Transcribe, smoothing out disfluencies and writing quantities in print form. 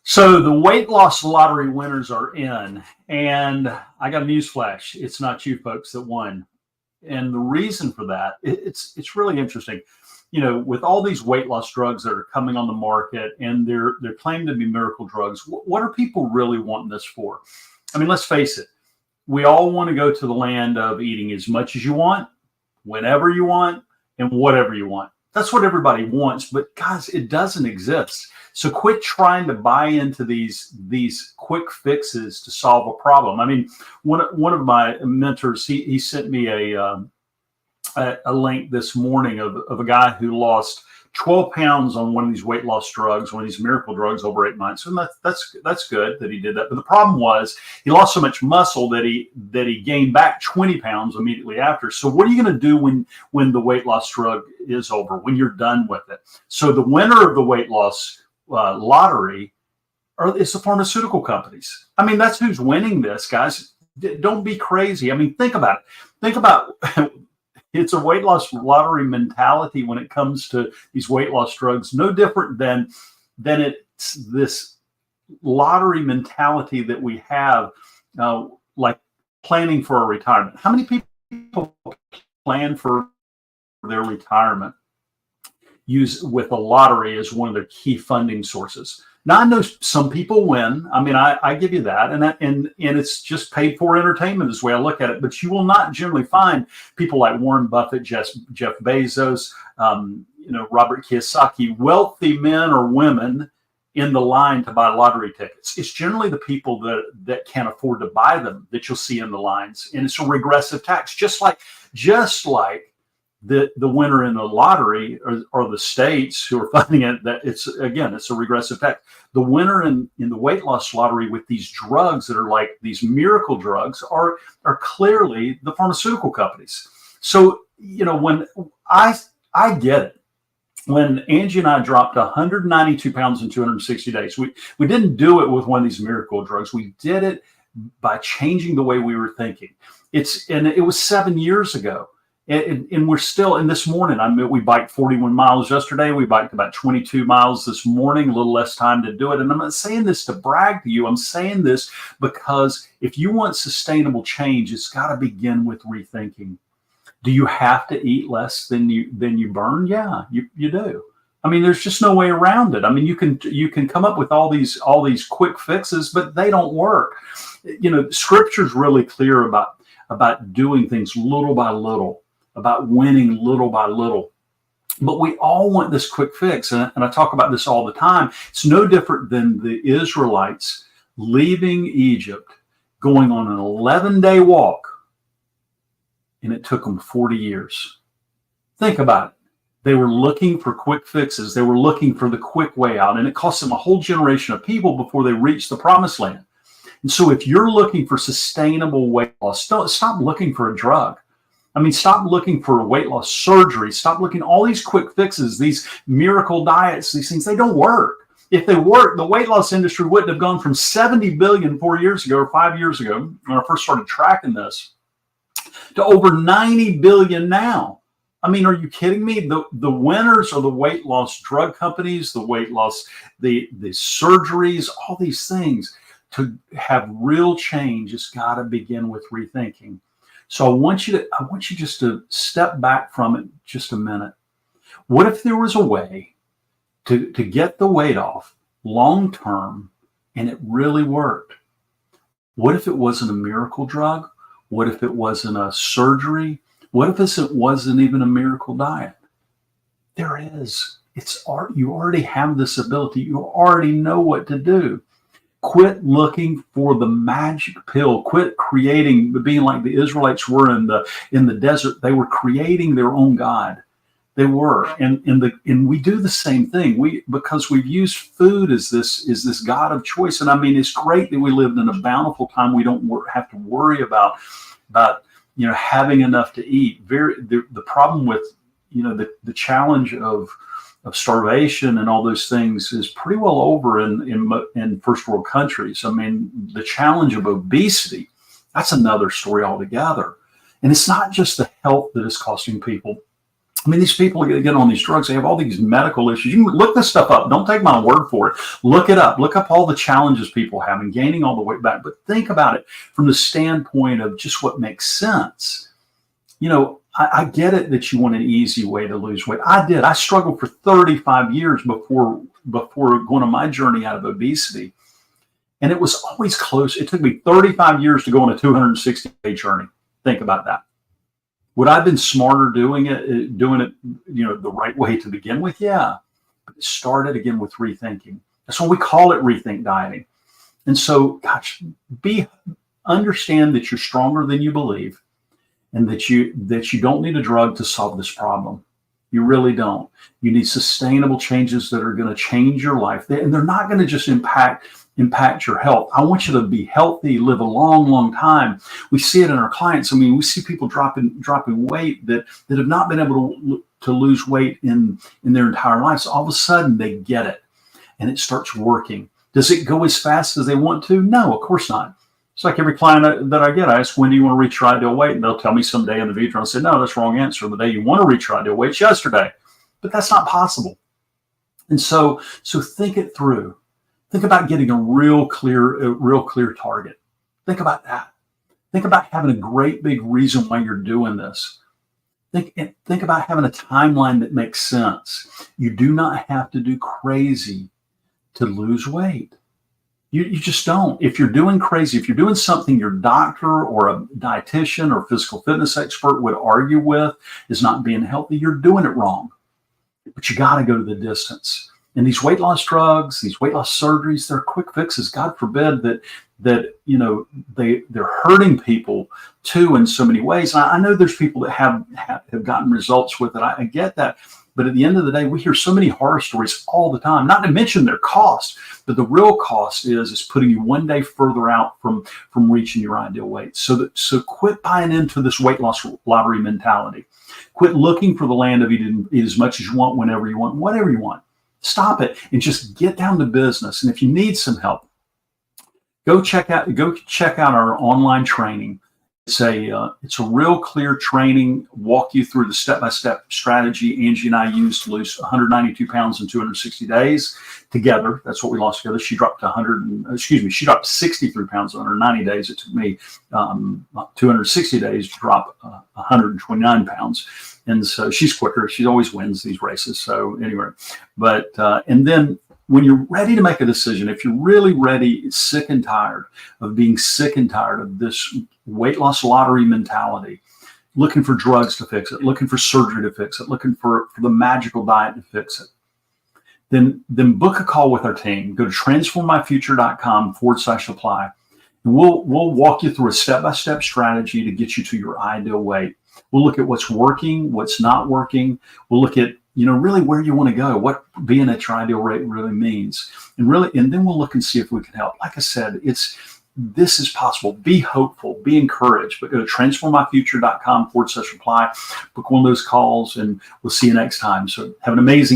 So the weight loss lottery winners are in, and I got a news flash. It's not you folks that won. And the reason for that, it's really interesting. With all these weight loss drugs that are coming on the market, and they're claimed to be miracle drugs, what are people really wanting this for? I mean, let's face it. We all want to go to the land of eating as much as you want, whenever you want, and whatever you want. That's what everybody wants, but guys, it doesn't exist. So quit trying to buy into these quick fixes to solve a problem. I mean, one of my mentors, he sent me a link this morning of a guy who lost 12 pounds on one of these weight loss drugs, one of these miracle drugs over 8 months. And that's good that he did that. But the problem was he lost so much muscle that he gained back 20 pounds immediately after. So what are you going to do when the weight loss drug is over, when you're done with it? So the winner of the weight loss lottery is the pharmaceutical companies. I mean, that's who's winning this, guys. Don't be crazy. I mean, think about it. Think about it's a weight loss lottery mentality when it comes to these weight loss drugs. No different than it's this lottery mentality that we have, like planning for a retirement. How many people plan for their retirement use with a lottery as one of their key funding sources? Now, I know some people win. I mean, I give you that, and it's just paid for entertainment is the way I look at it. But you will not generally find people like Warren Buffett, Jeff Bezos, Robert Kiyosaki, wealthy men or women in the line to buy lottery tickets. It's generally the people that can't afford to buy them that you'll see in the lines, and it's a regressive tax, just like the winner in the lottery or the states who are funding it. That it's a regressive tax. The winner in the weight loss lottery with these drugs that are like these miracle drugs are clearly the pharmaceutical companies. So when I get it. When Angie and I dropped 192 pounds in 260 days, we didn't do it with one of these miracle drugs. We did it by changing the way we were thinking. It was 7 years ago. And we're still, and this morning, we biked 41 miles yesterday. We biked about 22 miles this morning, a little less time to do it. And I'm not saying this to brag to you. I'm saying this because if you want sustainable change, it's got to begin with rethinking. Do you have to eat less than you burn? Yeah, you do. I mean, there's just no way around it. I mean, you can come up with all these quick fixes, but they don't work. Scripture's really clear about doing things little by little, about winning little by little. But we all want this quick fix. And I talk about this all the time. It's no different than the Israelites leaving Egypt, going on an 11-day walk, and it took them 40 years. Think about it. They were looking for quick fixes. They were looking for the quick way out, and it cost them a whole generation of people before they reached the promised land. And so if you're looking for sustainable weight loss, stop looking for a drug. I mean, stop looking for weight loss surgery. Stop looking at all these quick fixes, these miracle diets, these things. They don't work. If they worked, the weight loss industry wouldn't have gone from 70 billion 4 years ago or 5 years ago when I first started tracking this to over 90 billion now. I mean, are you kidding me? The winners are the weight loss drug companies, the weight loss, the surgeries, all these things. To have real change, it's got to begin with rethinking. So I want you just to step back from it just a minute. What if there was a way to get the weight off long term and it really worked? What if it wasn't a miracle drug? What if it wasn't a surgery? What if it wasn't even a miracle diet? There is. You already have this ability. You already know what to do. Quit looking for the magic pill. Quit creating, being like the Israelites were in the desert. They were creating their own God. They were, and we do the same thing. Because we've used food as this God of choice. And I mean, it's great that we lived in a bountiful time. We don't have to worry about having enough to eat. The problem with the challenge of starvation and all those things is pretty well over in first world countries. I mean, the challenge of obesity, that's another story altogether. And it's not just the health that is costing people. I mean, these people get on these drugs, they have all these medical issues. You can look this stuff up. Don't take my word for it. Look it up. Look up all the challenges people have in gaining all the weight back. But think about it from the standpoint of just what makes sense. You know, I get it that you want an easy way to lose weight. I did. I struggled for 35 years before going on my journey out of obesity. And it was always close. It took me 35 years to go on a 260-day journey. Think about that. Would I have been smarter doing it, the right way to begin with? Yeah. But it started again with rethinking. That's why we call it rethink dieting. And so, gosh, understand that you're stronger than you believe, and that you don't need a drug to solve this problem. You really don't. You need sustainable changes that are going to change your life. And they're not going to just impact your health. I want you to be healthy, live a long, long time. We see it in our clients. I mean, we see people dropping weight that have not been able to lose weight in their entire lives. All of a sudden they get it and it starts working. Does it go as fast as they want to? No, of course not. It's like every client that I get, I ask, when do you want to reach your ideal weight? And they'll tell me someday in the future. I'll say, no, that's the wrong answer. The day you want to reach your ideal weight is yesterday. But that's not possible. And so think it through. Think about getting a real clear target. Think about that. Think about having a great big reason why you're doing this. Think about having a timeline that makes sense. You do not have to do crazy to lose weight. You just don't. If you're doing crazy, if you're doing something your doctor or a dietitian or physical fitness expert would argue with is not being healthy, you're doing it wrong. But you got to go to the distance. And these weight loss drugs, these weight loss surgeries, they're quick fixes. God forbid that they're hurting people too in so many ways. And I know there's people that have gotten results with it. I get that. But at the end of the day, we hear so many horror stories all the time, not to mention their cost. But the real cost is putting you one day further out from reaching your ideal weight. So quit buying into this weight loss lottery mentality. Quit looking for the land of eat as much as you want, whenever you want, whatever you want. Stop it and just get down to business. And if you need some help, go check out our online training. It's a real clear training, walk you through the step-by-step strategy Angie and I used to lose 192 pounds in 260 days together. That's what we lost together. She dropped 63 pounds in 190 days. It took me 260 days to drop 129 pounds. And so she's quicker. She always wins these races. So anyway, but and then when you're ready to make a decision, if you're really ready, sick and tired of being sick and tired of this weight loss lottery mentality, looking for drugs to fix it, looking for surgery to fix it, looking for the magical diet to fix it, then book a call with our team. Go to transformmyfuture.com/apply. And we'll walk you through a step-by-step strategy to get you to your ideal weight. We'll look at what's working, what's not working. We'll look at really where you want to go, what being at your ideal rate really means. And then we'll look and see if we can help. Like I said, this is possible. Be hopeful, be encouraged, but go to transformmyfuture.com/apply, book one of those calls, and we'll see you next time. So have an amazing